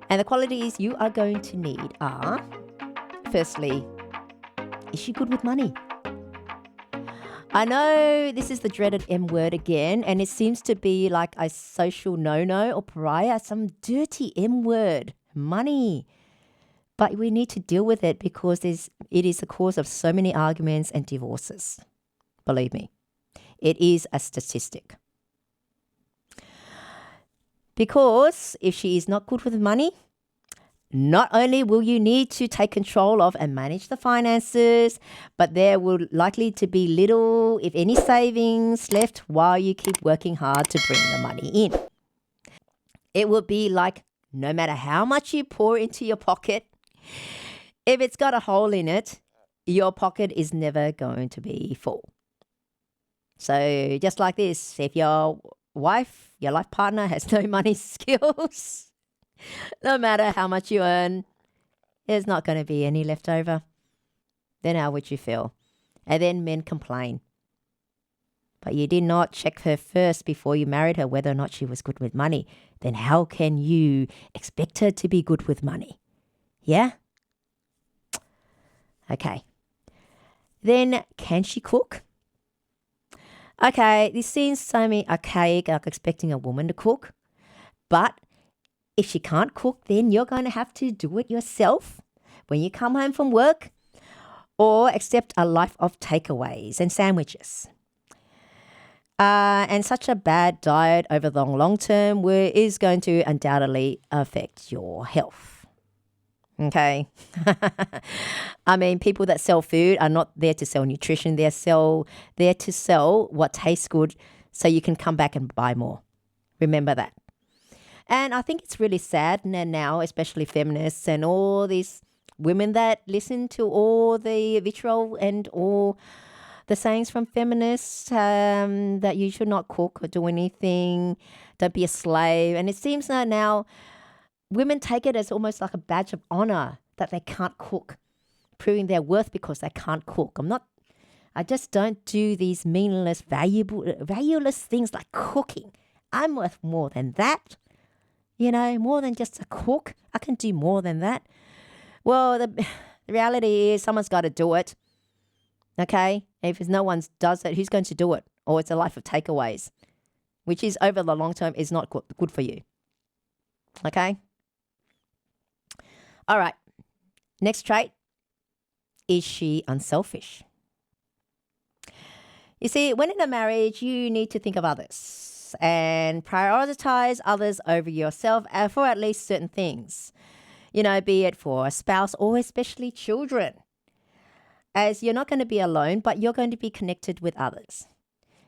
And the qualities you are going to need are, firstly, is she good with money? I know this is the dreaded M word again, and it seems to be like a social no-no or pariah, some dirty M word, money. But we need to deal with it because it is the cause of so many arguments and divorces. Believe me, it is a statistic. Because if she is not good with money, not only will you need to take control of and manage the finances, but there will likely to be little, if any, savings left while you keep working hard to bring the money in. It will be like no matter how much you pour into your pocket, if it's got a hole in it, your pocket is never going to be full. So just like this, if your life partner has no money skills, no matter how much you earn, there's not going to be any left over. Then how would you feel? And then men complain. But you did not check her first before you married her whether or not she was good with money. Then how can you expect her to be good with money? Yeah? Okay. Then can she cook? Okay, this seems so archaic, like expecting a woman to cook. But if she can't cook, then you're going to have to do it yourself when you come home from work or accept a life of takeaways and sandwiches. And such a bad diet over the long term is going to undoubtedly affect your health. Okay. I mean, people that sell food are not there to sell nutrition. They're there to sell what tastes good so you can come back and buy more. Remember that. And I think it's really sad now, especially feminists and all these women that listen to all the vitriol and all the sayings from feminists that you should not cook or do anything, don't be a slave. And it seems that now women take it as almost like a badge of honor that they can't cook, proving their worth because they can't cook. I just don't do these meaningless, valueless things like cooking. I'm worth more than that. You know, more than just a cook. I can do more than that. Well, the reality is someone's got to do it. Okay? If no one does it, who's going to do it? Or it's a life of takeaways, which is over the long term is not good for you. Okay? All right. Next trait. Is she unselfish? You see, when in a marriage, you need to think of others and prioritize others over yourself for at least certain things. You know, be it for a spouse or especially children. As you're not going to be alone, but you're going to be connected with others.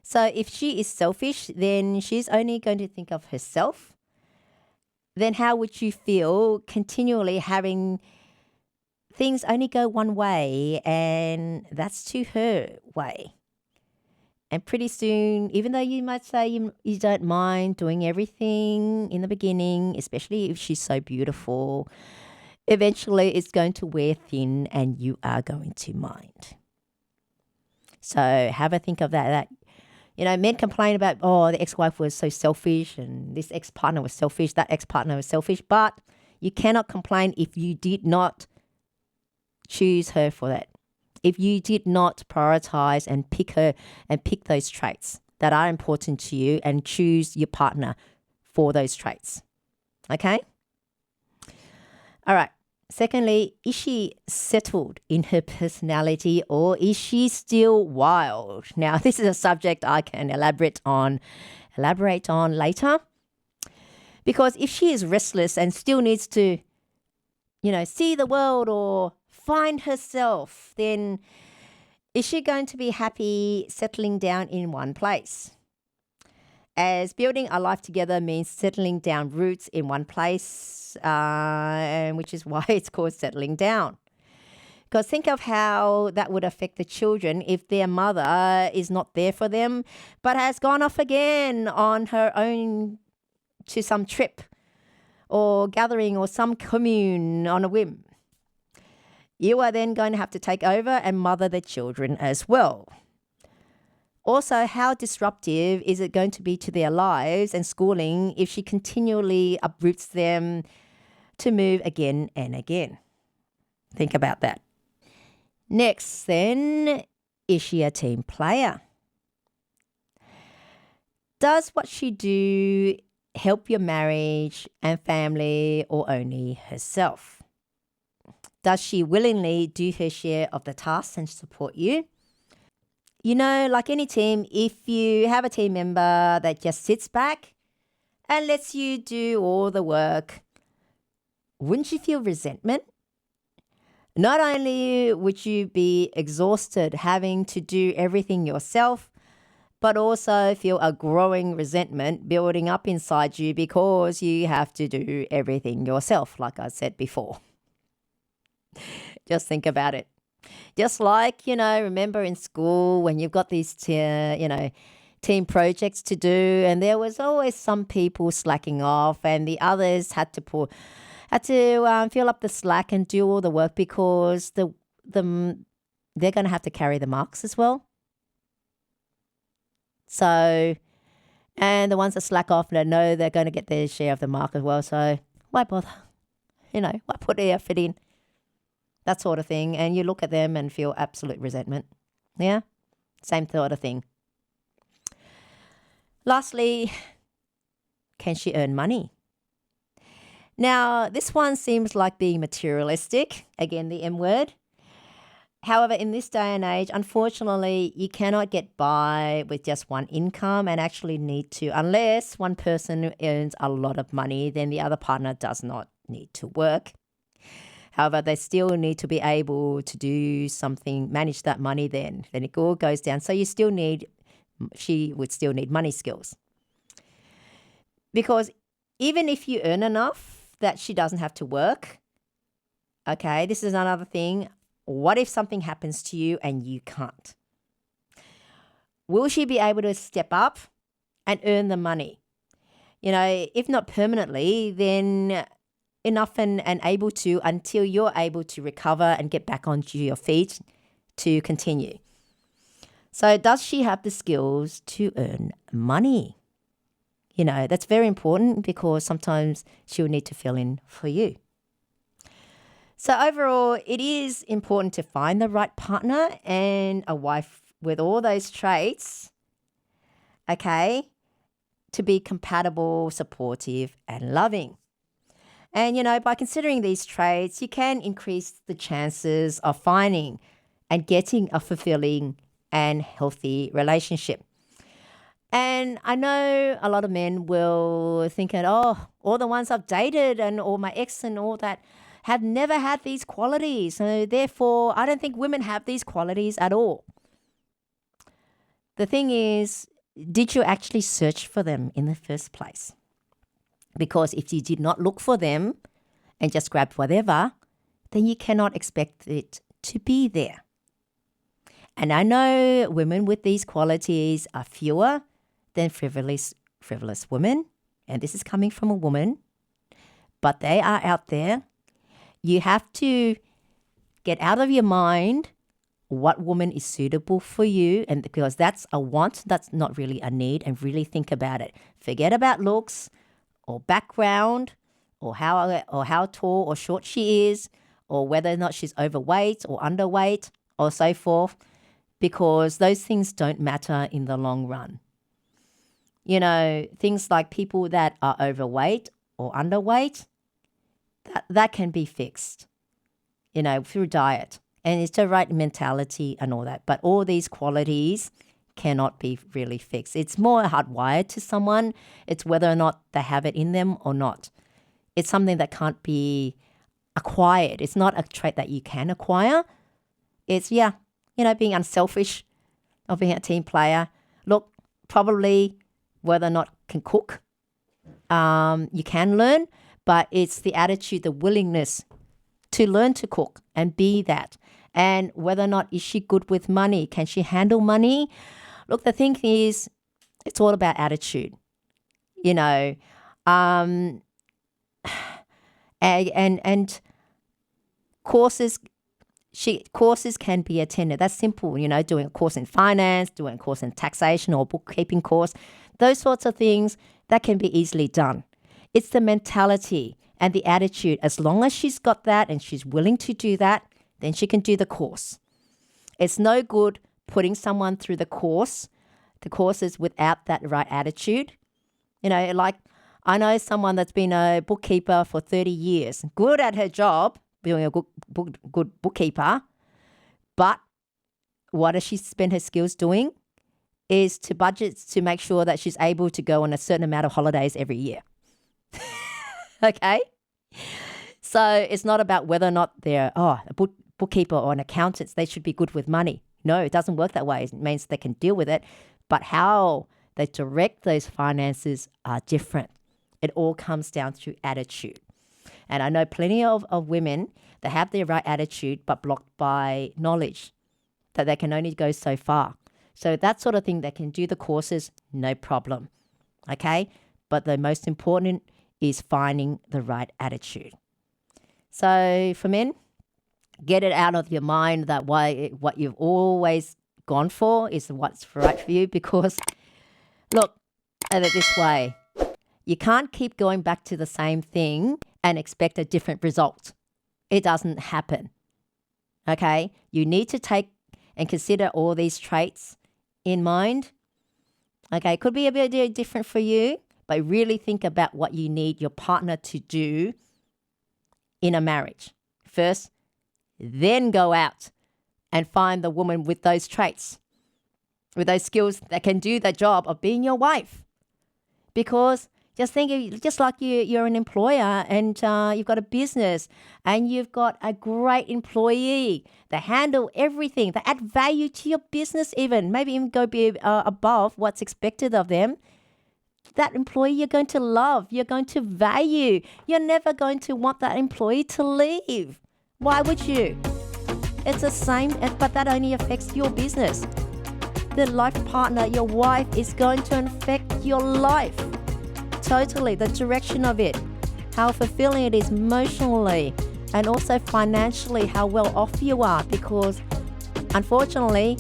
So if she is selfish, then she's only going to think of herself. Then how would you feel continually having things only go one way and that's to her way? And pretty soon, even though you might say you don't mind doing everything in the beginning, especially if she's so beautiful, eventually it's going to wear thin and you are going to mind. So have a think of that. You know, men complain about, the ex-wife was so selfish and this ex-partner was selfish, that ex-partner was selfish. But you cannot complain if you did not choose her for that. If you did not prioritize and pick her and pick those traits that are important to you and choose your partner for those traits. Okay? All right. Secondly, is she settled in her personality or is she still wild? Now, this is a subject I can elaborate on later. Because if she is restless and still needs to, see the world or find herself, then is she going to be happy settling down in one place? As building a life together means settling down roots in one place, which is why it's called settling down. Because think of how that would affect the children if their mother is not there for them, but has gone off again on her own to some trip or gathering or some commune on a whim. You are then going to have to take over and mother the children as well. Also, how disruptive is it going to be to their lives and schooling if she continually uproots them to move again and again. Think about that. Next, then, is she a team player? Does what she do help your marriage and family or only herself? Does she willingly do her share of the tasks and support you? You know, like any team, if you have a team member that just sits back and lets you do all the work, wouldn't you feel resentment? Not only would you be exhausted having to do everything yourself, but also feel a growing resentment building up inside you because you have to do everything yourself, like I said before. Just think about it. Just like, remember in school when you've got these, team projects to do, and there was always some people slacking off and the others had to fill up the slack and do all the work because they're going to have to carry the marks as well. So, and the ones that slack off, they know they're going to get their share of the mark as well. So why bother? Why put the effort in? That sort of thing. And you look at them and feel absolute resentment. Yeah? Same sort of thing. Lastly, can she earn money? Now, this one seems like being materialistic. Again, the M word. However, in this day and age, unfortunately, you cannot get by with just one income and actually need to, unless one person earns a lot of money, then the other partner does not need to work. However, they still need to be able to do something, manage that money then it all goes down. So she would still need money skills. Because even if you earn enough that she doesn't have to work, okay, this is another thing. What if something happens to you and you can't? Will she be able to step up and earn the money? If not permanently, then enough and able to until you're able to recover and get back onto your feet to continue. So does she have the skills to earn money? That's very important because sometimes she'll need to fill in for you. So overall, it is important to find the right partner and a wife with all those traits, okay, to be compatible, supportive, and loving. And, by considering these traits, you can increase the chances of finding and getting a fulfilling and healthy relationship. And I know a lot of men will think all the ones I've dated and all my ex and all that have never had these qualities. So therefore, I don't think women have these qualities at all. The thing is, did you actually search for them in the first place? Because if you did not look for them and just grabbed whatever, then you cannot expect it to be there. And I know women with these qualities are fewer than frivolous women. And this is coming from a woman. But they are out there. You have to get out of your mind what woman is suitable for you, and because that's a want, that's not really a need, and really think about it. Forget about looks or background or how tall or short she is or whether or not she's overweight or underweight or so forth, because those things don't matter in the long run. Things like people that are overweight or underweight, that can be fixed, through diet. And it's the right mentality and all that. But all these qualities cannot be really fixed. It's more hardwired to someone. It's whether or not they have it in them or not. It's something that can't be acquired. It's not a trait that you can acquire. It's, being unselfish or being a team player. Look, probably whether or not can cook, you can learn. But it's the attitude, the willingness to learn to cook and be that. And whether or not is she good with money? Can she handle money? Look, the thing is, it's all about attitude. And courses can be attended. That's simple, doing a course in finance, doing a course in taxation or bookkeeping course. Those sorts of things, that can be easily done. It's the mentality and the attitude. As long as she's got that and she's willing to do that, then she can do the course. It's no good putting someone through the courses without that right attitude. Like I know someone that's been a bookkeeper for 30 years, good at her job, being a good bookkeeper, but what does she spend her skills doing? Is to budget to make sure that she's able to go on a certain amount of holidays every year. Okay? So it's not about whether or not they're a bookkeeper or an accountant, they should be good with money. No, it doesn't work that way. It means they can deal with it. But how they direct those finances are different. It all comes down to attitude. And I know plenty of women that have the right attitude but blocked by knowledge, that they can only go so far. So that sort of thing, they can do the courses, no problem. Okay? But the most important is finding the right attitude. So for men, get it out of your mind that what you've always gone for is what's right for you, because look at it this way. You can't keep going back to the same thing and expect a different result. It doesn't happen. Okay? You need to take and consider all these traits in mind. Okay, it could be a bit different for you, but really think about what you need your partner to do in a marriage. First, then go out and find the woman with those traits, with those skills that can do the job of being your wife. Because just think, just like you're an employer and you've got a business and you've got a great employee that handle everything, that add value to your business even, maybe even go be above what's expected of them. That employee you're going to love, you're going to value. You're never going to want that employee to leave. Why would you? It's the same, but that only affects your business. The life partner, your wife, is going to affect your life. Totally, the direction of it, how fulfilling it is emotionally and also financially, how well off you are, because unfortunately,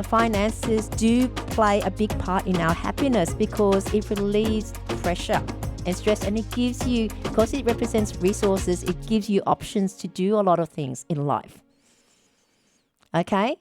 finances do play a big part in our happiness because it relieves pressure and stress, and it gives you, because it represents resources, it gives you options to do a lot of things in life. Okay?